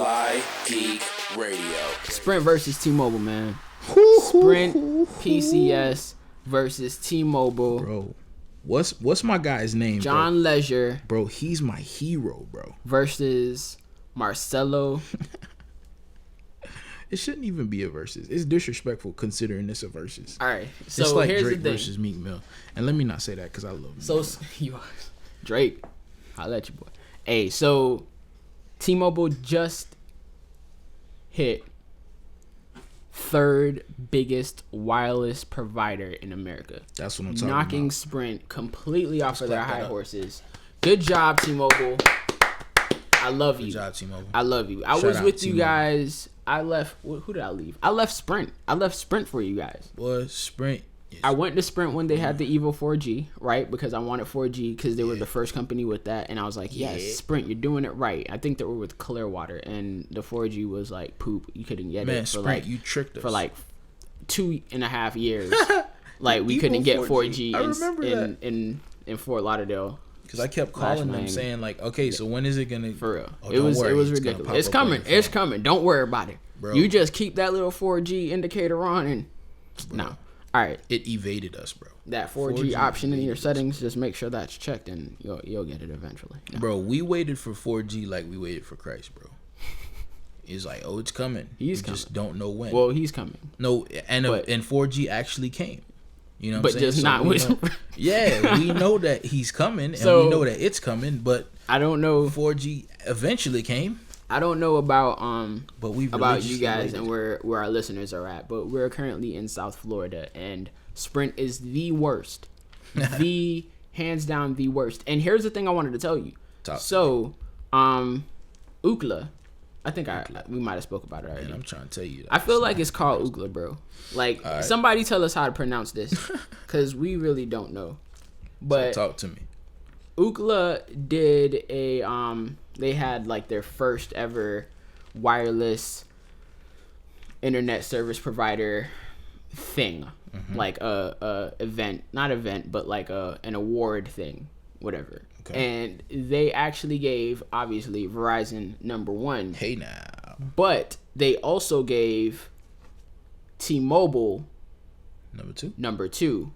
FlyGeek Radio. Sprint versus T-Mobile, man. Sprint PCS versus T-Mobile. Bro, what's my guy's name? John Leisure. Bro, he's my hero, bro. Versus Marcelo. It shouldn't even be a versus. It's disrespectful considering it's a versus. All right, so it's like here's Drake the thing. versus Meek Mill. And let me not say that because I love Meek So Mill. you Drake, I'll let you, boy. Hey, so T-Mobile just hit third biggest wireless provider in America. That's what I'm talking knocking about. Sprint completely off of their clap that high up. horses. Good job, T-Mobile. I love you. Good job, T-Mobile. I love you. I Shout was out with you T-Mobile. guys. I left. Who did I leave? I left Sprint. I left Sprint for you guys. Boy, Sprint. I went to Sprint when they had the Evo 4G, right? Because I wanted 4G because they were the first company with that. And I was like, yes, Sprint, you're doing it right. I think they were with Clearwater, and the 4G was like poop. You couldn't get it for Sprint, like you tricked us. for like 2.5 years. Like we Evo couldn't get 4G. 4G I remember in Fort Lauderdale. Because I kept calling them Miami. saying like, okay, so when is it gonna? For real, Oh, it don't was worry, it was it's gonna ridiculous. pop It's up on coming. your It's phone. coming. Don't worry about it. Bro. You just keep that little 4G indicator on and no. All right, It evaded us, bro. that 4G option in your settings, just make sure that's checked, and you'll get it eventually. No. Bro, we waited for 4G like we waited for Christ, bro. It's like, oh, it's coming. He's we just don't know when. Well, he's coming. No, and 4G actually came. You know what But I'm saying? just not we with- know- Yeah, we know that he's coming, and So- we know that it's coming, but I don't know. 4G eventually came. I don't know about But we about you religiously guys waited. and where our listeners are at, but we're currently in South Florida, and Sprint is the worst, the hands down the worst. And here's the thing I wanted to tell you. So, Ookla, I think we might have spoke about it already. And I'm trying to tell you that. I feel like it's called Ookla, bro. Like somebody tell us how to pronounce this, because we really don't know. But Talk to me. Ookla did a they had like their first ever wireless internet service provider thing, like a event, not event, but like an award thing, whatever. Okay. And they actually gave obviously Verizon number 1, Hey now. but they also gave T-Mobile Number 2.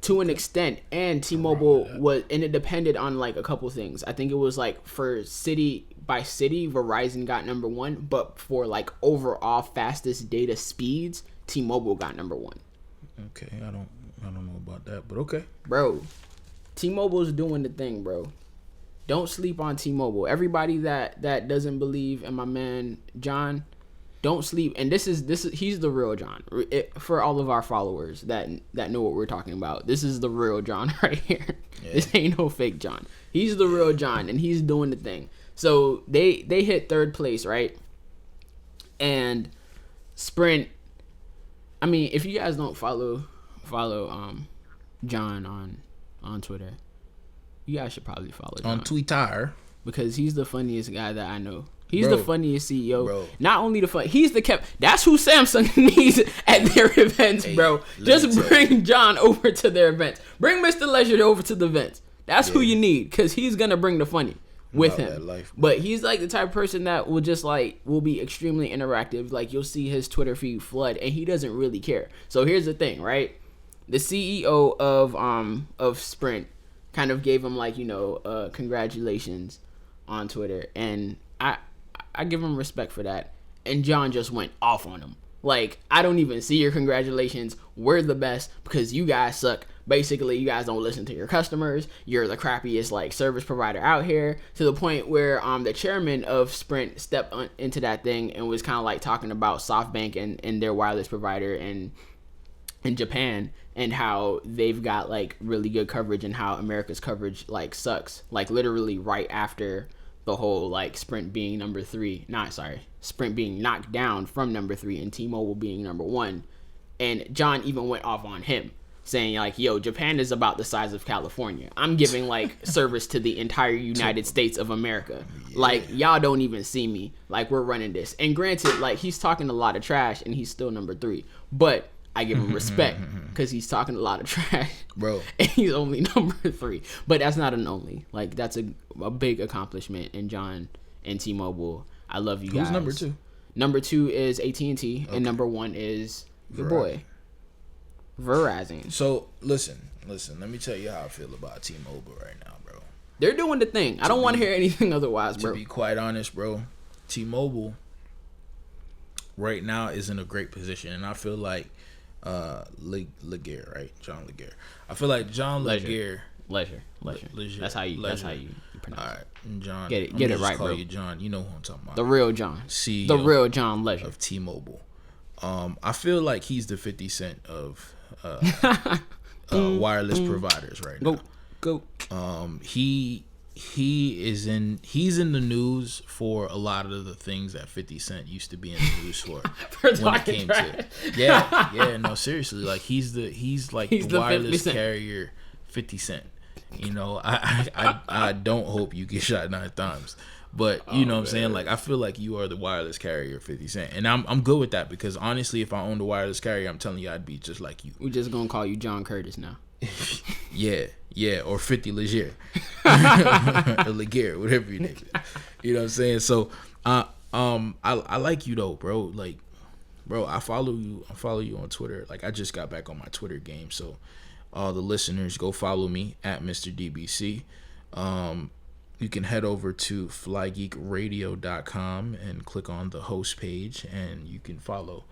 to an extent, and T-Mobile was, and it depended on like a couple things. I think it was like for city by city, Verizon got number 1, but for like overall fastest data speeds, T-Mobile got number 1. Okay, I don't know about that, but okay. Bro, T-Mobile's doing the thing, bro. Don't sleep on T-Mobile. Everybody that doesn't believe in my man John, don't sleep. And this is he's the real John. For all of our followers that know what we're talking about, this is the real John right here. Yeah. This ain't no fake John. He's the real John, and he's doing the thing. So they hit third place, right? And Sprint, I mean, if you guys don't follow John on Twitter, you guys should probably follow John. On Twitter. Because he's the funniest guy that I know. He's Bro. the funniest CEO. Bro. Not only he's the that's who Samsung needs at their events, bro. Just bring John over to their events. Bring Mr. Leisure over to the events. That's who you need, because he's going to bring the funny with About him. that life, bro. But he's like the type of person that will just like, will be extremely interactive. Like you'll see his Twitter feed flood, and he doesn't really care. So here's the thing, right? The CEO of Sprint kind of gave him like, congratulations on Twitter, and I give him respect for that. And John just went off on him. Like, I don't even see your congratulations. We're the best because you guys suck. Basically, you guys don't listen to your customers. You're the crappiest like service provider out here, to the point where the chairman of Sprint stepped into that thing and was kind of like talking about SoftBank and their wireless provider in Japan, and how they've got like really good coverage, and how America's coverage like sucks. Like literally right after the whole like Sprint being Sprint being knocked down from number 3 and T-Mobile being number 1. And John even went off on him, saying like, yo, Japan is about the size of California. I'm giving like service to the entire United States of America. Like, y'all don't even see me. Like, we're running this. And granted, like, he's talking a lot of trash and he's still number 3, but I give him respect because he's talking a lot of trash, Bro. And he's only number 3. But that's not an only. Like, that's a big accomplishment. And John and T-Mobile, I love you guys. Who's number 2? Number 2 is AT&T, and number 1 is your boy, Verizon. So listen. Let me tell you how I feel about T-Mobile right now, bro. They're doing the thing. I don't want to hear anything otherwise, bro. To be quite honest, bro, T-Mobile right now is in a great position, and I feel like Laguerre, right? John Laguerre. I feel like John Laguerre. Leisure. That's how you pronounce it. All right, John. Get it right, call bro. you John. You know who I'm talking about. The real John. CEO the real John Leisure of T-Mobile. I feel like he's the 50 Cent of wireless providers right now. Go. He's in the news for a lot of the things that 50 Cent used to be in the news for when it came to no, seriously, like he's like the wireless carrier 50 Cent. You know, I don't hope you get shot 9 times. But you know what I'm saying? Like, I feel like you are the wireless carrier 50 Cent. And I'm good with that, because honestly, if I owned a wireless carrier, I'm telling you, I'd be just like you. We're just gonna call you John Curtis now. Yeah, or 50 Leger. Or Laguerre, whatever your name is. You know what I'm saying? So I like you though, bro. Like, bro, I follow you on Twitter. Like, I just got back on my Twitter game, so all the listeners, go follow me at Mr. DBC. You can head over to FlyGeekRadio.com and click on the host page, and you can follow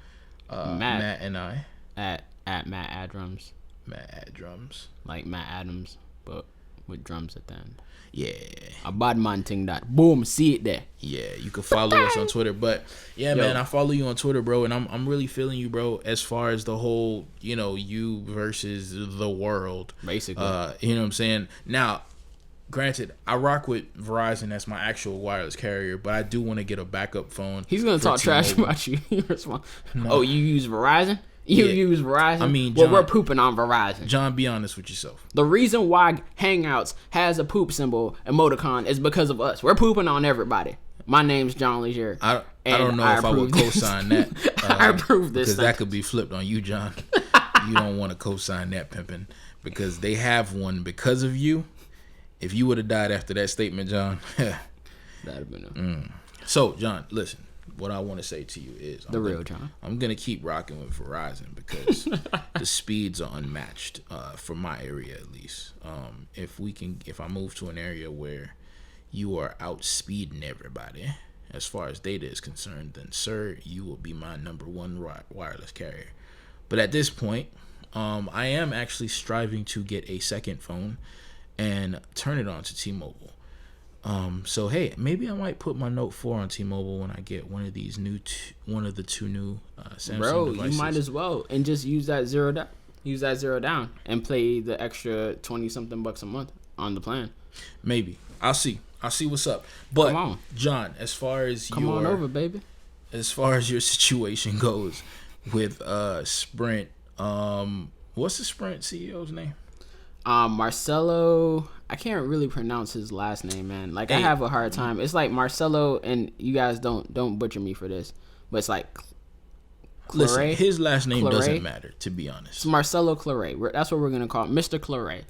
Matt and I at Matt Adrums. Matt Adrums, like Matt Adams, but with drums at the end. Yeah, a bad man thing that. Boom, see it there. Yeah, you can follow us on Twitter. But yeah, man, I follow you on Twitter, bro, and I'm really feeling you, bro, as far as the whole, you versus the world, basically. You know what I'm saying? Now, granted, I rock with Verizon. That's my actual wireless carrier, but I do want to get a backup phone. He's gonna talk trash about you. No. Oh, you use Verizon? You use Verizon? I mean, John, we're pooping on Verizon. John, be honest with yourself. The reason why Hangouts has a poop symbol emoticon is because of us. We're pooping on everybody. My name's John Leisure. I don't know if I would co-sign that. I approve this. Because that could be flipped on you, John. You don't want to co-sign that, pimping, because they have one because of you. If you would have died after that statement, John, that'd have been So, John, listen. What I want to say to you is John. I'm gonna keep rocking with Verizon because the speeds are unmatched for my area, at least. If I move to an area where you are outspeeding everybody as far as data is concerned, then sir, you will be my number 1 wireless carrier. But at this point, I am actually striving to get a second phone and turn it on to T-Mobile. So hey, maybe I might put my Note 4 on T-Mobile when I get one of these one of the 2 new Samsung devices. You might as well, and just use that zero down. Use that zero down and pay the extra $20-something bucks a month on the plan. Maybe I'll see what's up. But come on, John, as far as come on over, baby. As far as your situation goes with Sprint, what's the Sprint CEO's name? Marcelo, I can't really pronounce his last name, man. Like, I have a hard time. It's like Marcelo, and you guys don't butcher me for this, but it's like Claret. Listen, his last name doesn't matter, to be honest. It's Marcelo Claret. That's what we're gonna call it, Mr. Claret.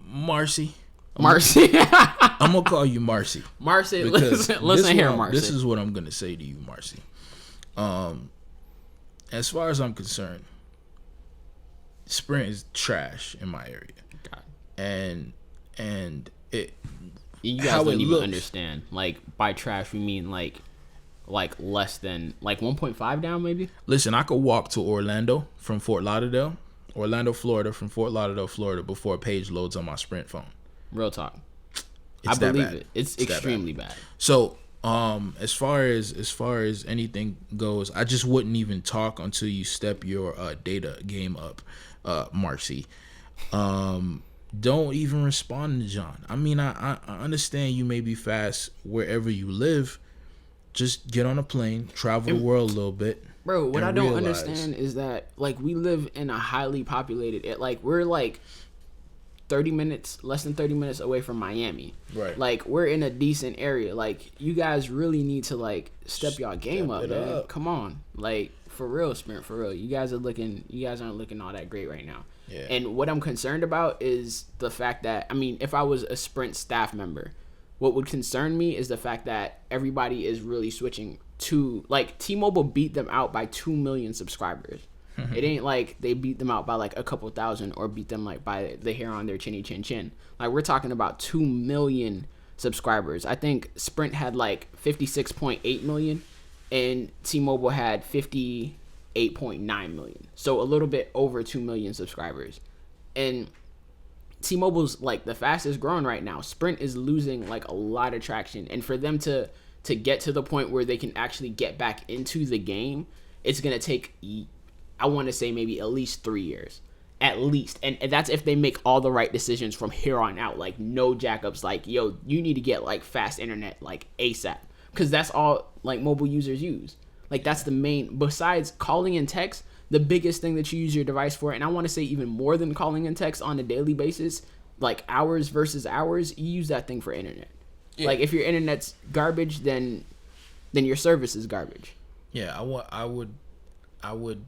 Marcy. I'm gonna call you Marcy. Marcy, listen here, Marcy. This is what I'm gonna say to you, Marcy. As far as I'm concerned, Sprint is trash in my area. God. And it, you guys don't even understand. Like, by trash we mean like less than 1.5 down, maybe. Listen, I could walk to Orlando, Florida from Fort Lauderdale, Florida, before a page loads on my Sprint phone. Real talk. I believe it. It's extremely bad. So, as far as anything goes, I just wouldn't even talk until you step your data game up, Marcy. Don't even respond to John. I mean, I understand you may be fast wherever you live. Just get on a plane, travel the world a little bit. Bro, what I don't understand is that, like, we live in a highly populated, we're like 30 minutes, less than 30 minutes away from Miami. Right. Like, we're in a decent area. Like, you guys really need to, like, step y'all game up, man. Come on. Like, for real, Sprint, for real. You guys aren't looking all that great right now. Yeah. And what I'm concerned about is the fact that, I mean, if I was a Sprint staff member, What would concern me is the fact that everybody is really switching to, like, T-Mobile beat them out by 2 million subscribers. It ain't like they beat them out by like a couple thousand or beat them like by the hair on their chinny chin chin. Like, we're talking about 2 million subscribers. I think Sprint had like 56.8 million and T-Mobile had 58.9 million. So a little bit over 2 million subscribers. And T-Mobile's like the fastest growing right now. Sprint is losing like a lot of traction. And for them to get to the point where they can actually get back into the game, it's going to take, I want to say, maybe at least 3 years. At least. And that's if they make all the right decisions from here on out. Like, no jackups. Like, yo, you need to get like fast internet like ASAP. Because that's all like mobile users use. Like, that's the main, besides calling and text, the biggest thing that you use your device for, and I want to say even more than calling and text on a daily basis, like hours versus hours, you use that thing for internet. Yeah. Like, if your internet's garbage, then your service is garbage. Yeah, I would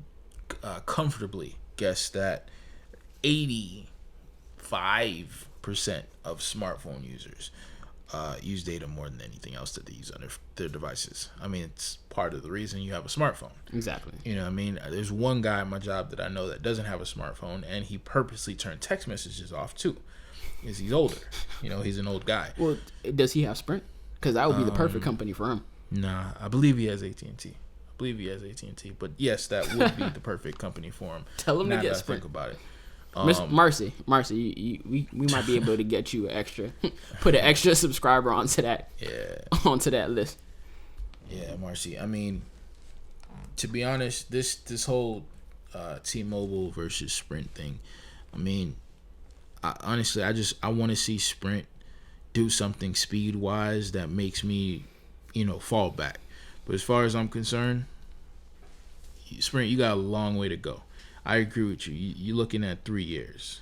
comfortably guess that 85% of smartphone users use data more than anything else that they use on their devices. I mean, it's part of the reason you have a smartphone. Exactly. You know what I mean? There's one guy at my job that I know that doesn't have a smartphone, and he purposely turned text messages off too, because he's older. You know, he's an old guy. Well, does he have Sprint? Because that would be the perfect company for him. Nah, I believe he has AT&T. But yes, that would be the perfect company for him. Tell him now to get that I Sprint. think about it. Marcy, we might be able to get you put an extra subscriber onto that list. Yeah, Marcy. I mean, to be honest, this whole T-Mobile versus Sprint thing, I mean, honestly, I want to see Sprint do something speed wise that makes me, fall back. But as far as I'm concerned, Sprint, you got a long way to go. I agree with you. You're looking at 3 years,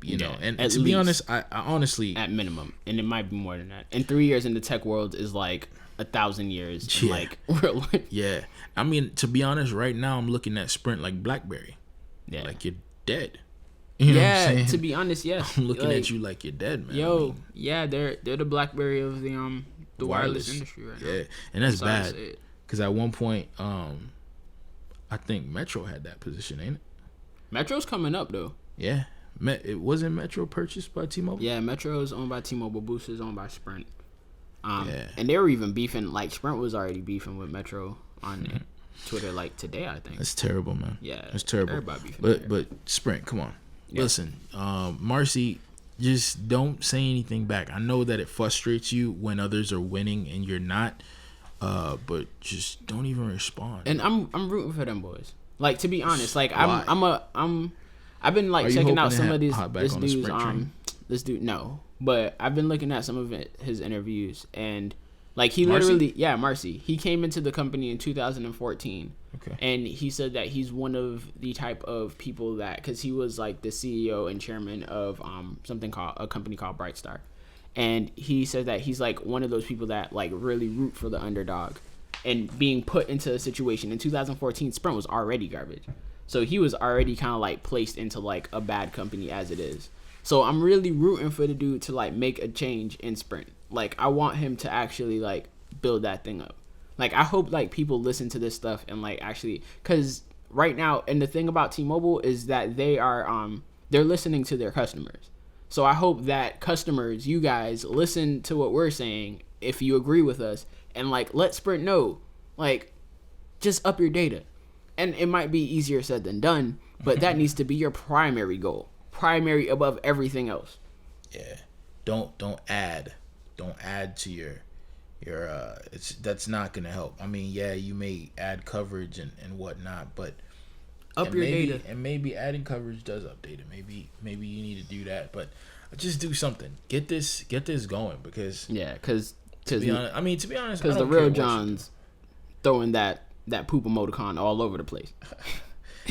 And to be honest, I honestly, at minimum, and it might be more than that. And 3 years in the tech world is like 1,000 years in like real life. Yeah, I mean, to be honest, right now I'm looking at Sprint like BlackBerry. Yeah, like you're dead. You know what I'm saying? To be honest, yes. I'm looking at you like you're dead, man. Yo, they're the BlackBerry of the wireless industry right now. Yeah, and that's bad because at one point, I think Metro had that position, ain't it? Metro's coming up though. Yeah, it wasn't Metro purchased by T-Mobile. Yeah, Metro is owned by T-Mobile. Boost is owned by Sprint. And they were even beefing. Like, Sprint was already beefing with Metro on Twitter like today, I think. That's terrible, man. Yeah, that's terrible. Everybody beefing. But Sprint, come on. Yeah. Listen, Marcy, just don't say anything back. I know that it frustrates you when others are winning and you're not. But just don't even respond. And I'm rooting for them boys. Like, to be honest, like I've been like checking out some of this dude. No, but I've been looking at some of his interviews, and like he literally, Marcy, he came into the company in 2014. Okay. And he said that he's one of the type of people that, because he was like the CEO and chairman of a company called Brightstar. And he said that he's like one of those people that like really root for the underdog, and being put into a situation in 2014, Sprint was already garbage. So he was already kind of like placed into like a bad company as it is. So I'm really rooting for the dude to like make a change in Sprint. Like, I want him to actually like build that thing up. Like, I hope like people listen to this stuff and like actually, because right now, and the thing about T-Mobile is that they're listening to their customers. So I hope that customers, you guys, listen to what we're saying if you agree with us, and like let Sprint know, like, just up your data. And it might be easier said than done, but that needs to be your primary goal, primary above everything else. Yeah, don't add to your that's not gonna help. I mean, yeah, you may add coverage and whatnot, but data, and maybe adding coverage does update it. Maybe you need to do that, but just do something. Get this going, because to be honest, because the real John's throwing that poop emoticon all over the place.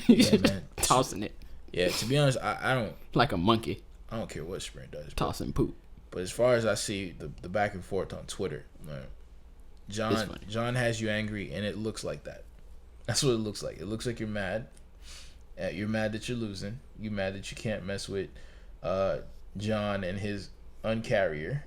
Yeah, man, tossing it. Yeah, to be honest, I don't like a monkey. I don't care what Sprint does. Tossing poop. But as far as I see the back and forth on Twitter, man, John has you angry, and it looks like that. That's what it looks like. It looks like you're mad. You're mad that you're losing. You're mad that you can't mess with John and his uncarrier.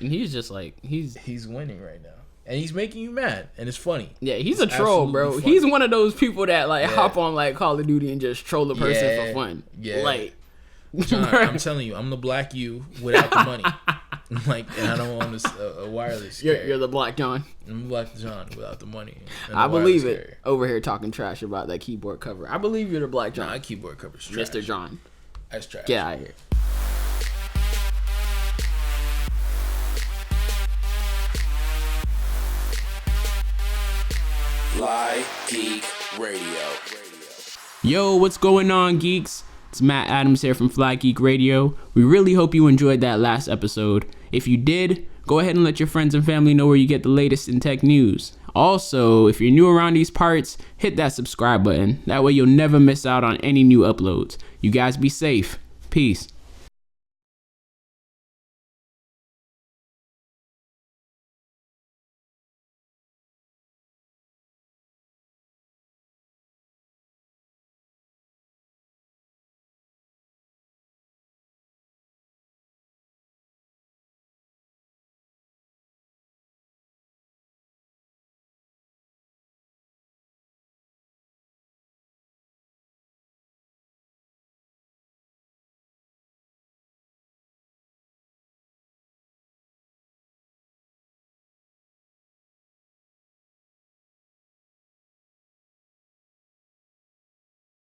And he's just like he's winning right now. And he's making you mad, and it's funny. Yeah, he's a troll, bro. Funny. He's one of those people that like hop on like Call of Duty and just troll the person for fun. Yeah, like John, I'm telling you, I'm the black you without the money. Like, and I don't want a wireless. You're the black John. I'm the black John without the money. I believe it. Carrier. Over here talking trash about that keyboard cover. I believe you're the black John. Nah, that keyboard cover's trash. Mr. John. That's trash. Get out of here. FlyGeek Radio. Yo, what's going on, geeks? It's Matt Adams here from FlyGeek Radio. We really hope you enjoyed that last episode. If you did, go ahead and let your friends and family know where you get the latest in tech news. Also, if you're new around these parts, hit that subscribe button. That way you'll never miss out on any new uploads. You guys be safe. Peace.